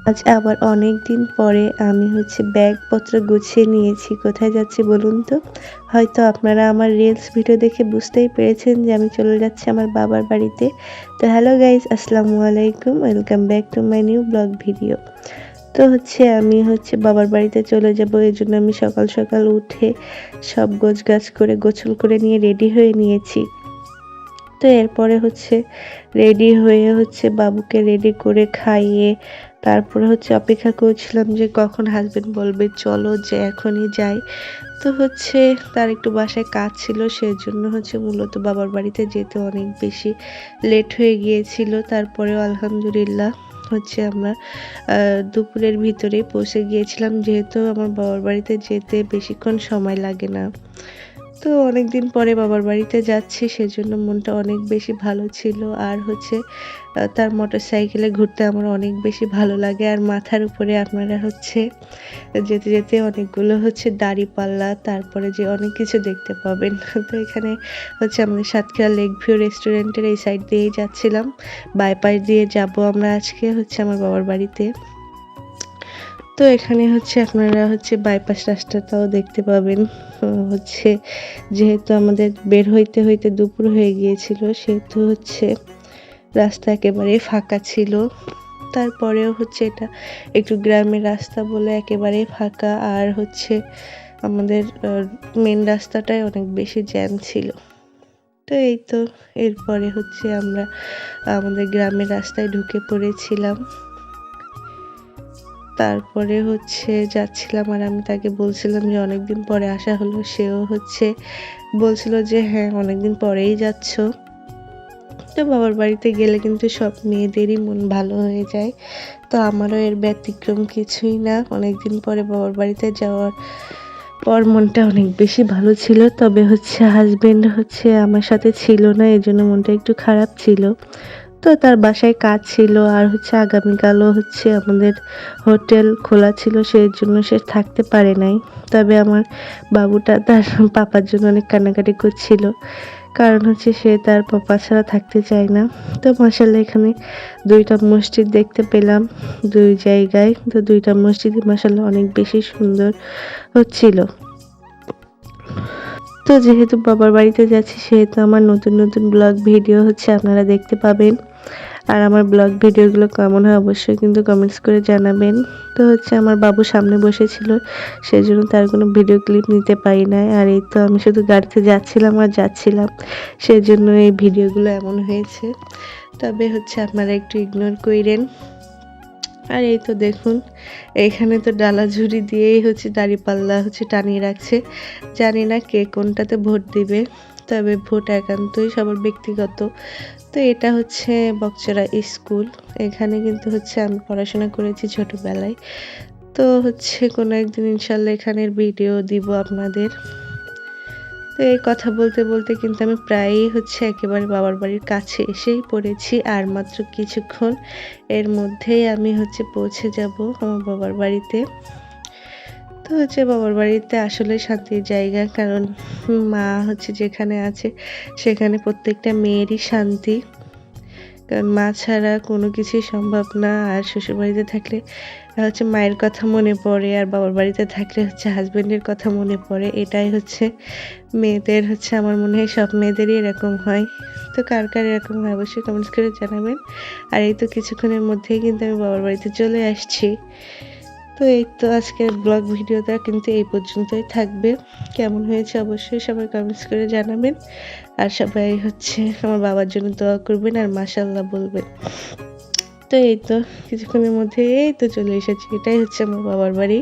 আজ আবার অনেক দিন পরে আমি ব্যাগপত্র গুছিয়ে নিয়েছি। কোথায় যাচ্ছি বলুন তো? হয়তো আপনারা আমার রিলস ভিডিও দেখে বুঝতেই পেরেছেন যে আমি চলে যাচ্ছি আমার বাবার বাড়িতে। তো হ্যালো গাইস, আসসালামু আলাইকুম। Welcome back to my new blog video. তো আমি বাবার বাড়িতে চলে যাব। এজন্য আমি সকাল সকাল উঠে সব গোছগাছ করে গোছল করে নিয়ে রেডি হয়ে নিয়েছি। তো এরপরে রেডি হয়ে বাবুকে রেডি করে খাইয়ে তারপরে অপেক্ষা করছিলাম যে কখন হাজবেন্ড বলবে চলো যে এখনই যাই। তো তার একটু বাসায় কাজ ছিল, সেজন্য মূলত বাবার বাড়িতে যেতে অনেক বেশি লেট হয়ে গিয়েছিল। তারপরেও আলহামদুলিল্লাহ আমরা দুপুরের ভিতরেই পৌঁছে গিয়েছিলাম, যেহেতু আমার বাবার বাড়িতে যেতে বেশিক্ষণ সময় লাগে না। তো অনেকদিন পরে বাবার বাড়িতে যাচ্ছি, সেজন্য মনটা অনেক বেশি ভালো ছিল। আর তার মোটরসাইকেলে ঘুরতে আমার অনেক বেশি ভালো লাগে। আর মাথার উপরে আপনারা যেতে যেতে অনেকগুলো দাঁড়িপাল্লা, তারপরে যে অনেক কিছু দেখতে পাবেন। তো এখানে আমাদের সাতক্ষীরা লেক ভিউ রেস্টুরেন্টের এই সাইড দিয়েই যাচ্ছিলাম। বাইপাস দিয়ে যাব আমরা আজকে আমার বাবার বাড়িতে। তো এখানে আপনারা বাইপাস রাস্তাটাও দেখতে পাবেন। যেহেতু আমাদের বের হইতে হইতে দুপুর হয়ে গিয়েছিল, সেহেতু রাস্তা একেবারে ফাঁকা ছিল। তারপরেও এটা একটু গ্রামের রাস্তা বলে একেবারে ফাঁকা। আর আমাদের মেন রাস্তাটায় অনেক বেশি জ্যাম ছিল। তো এই তো এরপরে আমরা আমাদের গ্রামের রাস্তায় ঢুকে পড়েছিলাম। তারপরে যাচ্ছিলাম, আর আমি তাকে বলছিলাম যে অনেকদিন পরে আসা হলো। সেও বলছিল যে হ্যাঁ, অনেকদিন পরেই যাচ্ছ। তো বাবার বাড়িতে গেলে কিন্তু সব মেয়েদেরই মন ভালো হয়ে যায়। তো আমারও এর ব্যতিক্রম কিছুই না। অনেকদিন পরে বাবার বাড়িতে যাওয়ার পর মনটা অনেক বেশি ভালো ছিল। তবে হাজবেন্ড আমার সাথে ছিল না, এজন্য মনটা একটু খারাপ ছিল। তো তার বাসায় কাজ ছিল, আর আগামীকালও আমাদের হোটেল খোলা ছিল, সেই জন্য সে থাকতে পারে নাই। তবে আমার বাবুটা তার পাপার জন্য অনেক কান্নাকাটি করছিল, কারণ সে তার পাপা ছাড়া থাকতে চায় না। তো মাশাআল্লাহ এখানে 2টা মসজিদ দেখতে পেলাম 2 জায়গায়। তো 2টা মসজিদই মাশাআল্লাহ অনেক বেশি সুন্দর হচ্ছিল। তো যেহেতু বাবার বাড়িতে যাচ্ছি, সেহেতু আমার নতুন নতুন ব্লগ ভিডিও আপনারা দেখতে পাবেন। আর আমার ব্লগ ভিডিওগুলো কেমন হয় অবশ্যই কিন্তু কমেন্টস করে জানাবেন। তো আমার বাবু সামনে বসেছিল, সেজন্য তার কোনো ভিডিও ক্লিপ নিতে পারি নাই। আর এই তো আমি শুধু গাড়িতে যাচ্ছিলাম আর যাচ্ছিলাম, সেজন্য এই ভিডিওগুলো এমন হয়েছে। তবে আপনারা একটু ইগনোর কইরেন। আর এই তো দেখুন, এখানে তো ডালা ঝুড়ি দিয়েই দাঁড়িপাল্লা টানিয়ে রাখছে। জানি না কে কোনটাতে ভোট দিবে, তবে ভোট একান্তই সবার ব্যক্তিগত। তো এটা বকচরা স্কুল। এখানে কিন্তু আমি পড়াশোনা করেছি ছোটবেলায়। তো কোনো একদিন ইনশাল্লাহ এখানের ভিডিও দিব আপনাদের। তো এই কথা বলতে বলতে কিন্তু আমি প্রায়ই একেবারে বাবার বাড়ির কাছে এসেই পড়েছি। আর মাত্র কিছুক্ষণ এর মধ্যেই আমি পৌঁছে যাব আমার বাবার বাড়িতে। তো বাবার বাড়িতে আসলে শান্তির জায়গা, কারণ মা যেখানে আছে সেখানে প্রত্যেকটা মেয়েরই শান্তি। কারণ মা ছাড়া কোনো কিছুই সম্ভব না। আর শ্বশুরবাড়িতে থাকলে মায়ের কথা মনে পড়ে, আর বাবার বাড়িতে থাকলে হাজবেন্ডের কথা মনে পড়ে। এটাই মেয়েদের আমার মনে হয় সব মেয়েদেরই এরকম হয়। তো কার কার এরকম হয় অবশ্যই কমেন্টস করে জানাবেন। আর এই তো কিছুক্ষণের মধ্যেই কিন্তু আমি বাবার বাড়িতে চলে আসছি। তো এই তো আজকের ব্লগ ভিডিওটা কিন্তু এই পর্যন্তই থাকবে। কেমন হয়েছে অবশ্যই সবাই কমেন্টস করে জানাবেন। আর সবাই আমার বাবার জন্য দোয়া করবেন আর মাশাআল্লাহ বলবেন। তো এই তো কিছুক্ষণের মধ্যে এই তো চলে এসেছি। এটাই আমার বাবার বাড়ি।